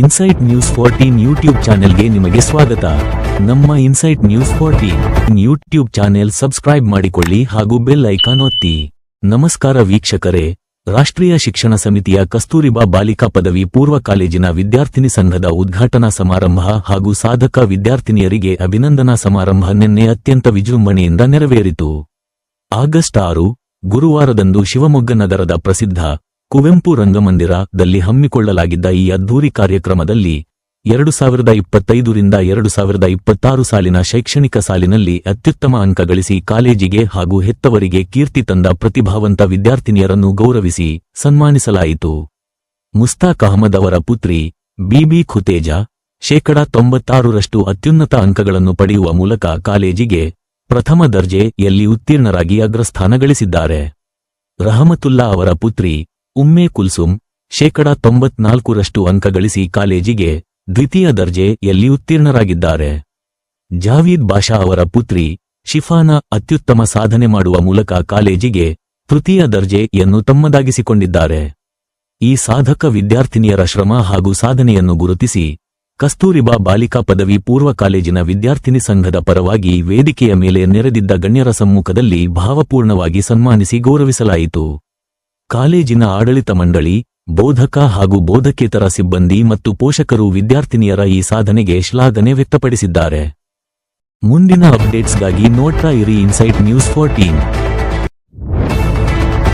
Insight news 14 YouTube ಚಾನೆಲ್ಗೆ ನಿಮಗೆ ಸ್ವಾಗತ. ನಮ್ಮ insight news 14 YouTube channel subscribe ಮಾಡಿಕೊಳ್ಳಿ ಹಾಗೂ ಬೆಲ್ ಐಕಾನ್ ಒತ್ತಿ. ನಮಸ್ಕಾರ ವೀಕ್ಷಕರೇ, ರಾಷ್ಟ್ರೀಯ ಶಿಕ್ಷಣ ಸಮಿತಿಯ ಕಸ್ತೂರಿಬಾ ಬಾಲಿಕಾ ಪದವಿ ಪೂರ್ವ ಕಾಲೇಜಿನ ವಿದ್ಯಾರ್ಥಿನಿ ಸಂಘದ ಉದ್ಘಾಟನಾ ಸಮಾರಂಭ ಹಾಗೂ ಸಾಧಕ ವಿದ್ಯಾರ್ಥಿನಿಯರಿಗೆ ಅಭಿನಂದನಾ ಸಮಾರಂಭ ನಿನ್ನೆ ಅತ್ಯಂತ ವಿಜೃಂಭಣೆಯಿಂದ ನೆರವೇರಿತು. ಆಗಸ್ಟ್ 6 ಗುರುವಾರದಂದು ಶಿವಮೊಗ್ಗ ನಗರದ ಪ್ರಸಿದ್ಧ ಕುವೆಂಪು ರಂಗಮಂದಿರದಲ್ಲಿ ಹಮ್ಮಿಕೊಳ್ಳಲಾಗಿದ್ದ ಈ ಅದ್ಧೂರಿ ಕಾರ್ಯಕ್ರಮದಲ್ಲಿ 2025 ರಿಂದ 2026 ಸಾಲಿನ ಶೈಕ್ಷಣಿಕ ಸಾಲಿನಲ್ಲಿ ಅತ್ಯುತ್ತಮ ಅಂಕ ಗಳಿಸಿ ಕಾಲೇಜಿಗೆ ಹಾಗೂ ಹೆತ್ತವರಿಗೆ ಕೀರ್ತಿ ತಂದ ಪ್ರತಿಭಾವಂತ ವಿದ್ಯಾರ್ಥಿನಿಯರನ್ನು ಗೌರವಿಸಿ ಸನ್ಮಾನಿಸಲಾಯಿತು. ಮುಸ್ತಾಕ್ ಅಹಮದ್ ಅವರ ಪುತ್ರಿ ಬಿಬಿ ಖುತೇಜ 96% ಅತ್ಯುನ್ನತ ಅಂಕಗಳನ್ನು ಪಡೆಯುವ ಮೂಲಕ ಕಾಲೇಜಿಗೆ ಪ್ರಥಮ ದರ್ಜೆಯಲ್ಲಿ ಉತ್ತೀರ್ಣರಾಗಿ ಅಗ್ರಸ್ಥಾನ ಗಳಿಸಿದ್ದಾರೆ. ರಹಮತುಲ್ಲಾ ಅವರ ಪುತ್ರಿ ಉಮ್ಮೆ ಕುಲ್ಸುಮ್ 94% ಅಂಕ ಗಳಿಸಿ ಕಾಲೇಜಿಗೆ ದ್ವಿತೀಯ ದರ್ಜೆಯಲ್ಲಿ ಉತ್ತೀರ್ಣರಾಗಿದ್ದಾರೆ. ಜಾವೀದ್ ಬಾಷಾ ಅವರ ಪುತ್ರಿ ಶಿಫಾನಾ ಅತ್ಯುತ್ತಮ ಸಾಧನೆ ಮಾಡುವ ಮೂಲಕ ಕಾಲೇಜಿಗೆ ತೃತೀಯ ದರ್ಜೆಯನ್ನು ತಮ್ಮದಾಗಿಸಿಕೊಂಡಿದ್ದಾರೆ. ಈ ಸಾಧಕ ವಿದ್ಯಾರ್ಥಿನಿಯರ ಶ್ರಮ ಹಾಗೂ ಸಾಧನೆಯನ್ನು ಗುರುತಿಸಿ ಕಸ್ತೂರಿಬಾ ಬಾಲಿಕಾ ಪದವಿ ಪೂರ್ವ ಕಾಲೇಜಿನ ವಿದ್ಯಾರ್ಥಿನಿ ಸಂಘದ ಪರವಾಗಿ ವೇದಿಕೆಯ ಮೇಲೆ ನೆರೆದಿದ್ದ ಗಣ್ಯರ ಸಮ್ಮುಖದಲ್ಲಿ ಭಾವಪೂರ್ಣವಾಗಿ ಸನ್ಮಾನಿಸಿ ಗೌರವಿಸಲಾಯಿತು. ಕಾಲೇಜಿನ ಆಡಳಿತ ಮಂಡಳಿ, ಬೋಧಕ ಹಾಗೂ ಬೋಧಕೇತರ ಸಿಬ್ಬಂದಿ ಮತ್ತು ಪೋಷಕರು ವಿದ್ಯಾರ್ಥಿನಿಯರ ಈ ಸಾಧನೆಗೆ ಶ್ಲಾಘನೆ ವ್ಯಕ್ತಪಡಿಸಿದ್ದಾರೆ. ಮುಂದಿನ ಅಪ್ಡೇಟ್ಸ್ಗಾಗಿ ನೋಡ್ತಾ ಇರಿ ಇನ್ಸೈಟ್ ನ್ಯೂಸ್ 14.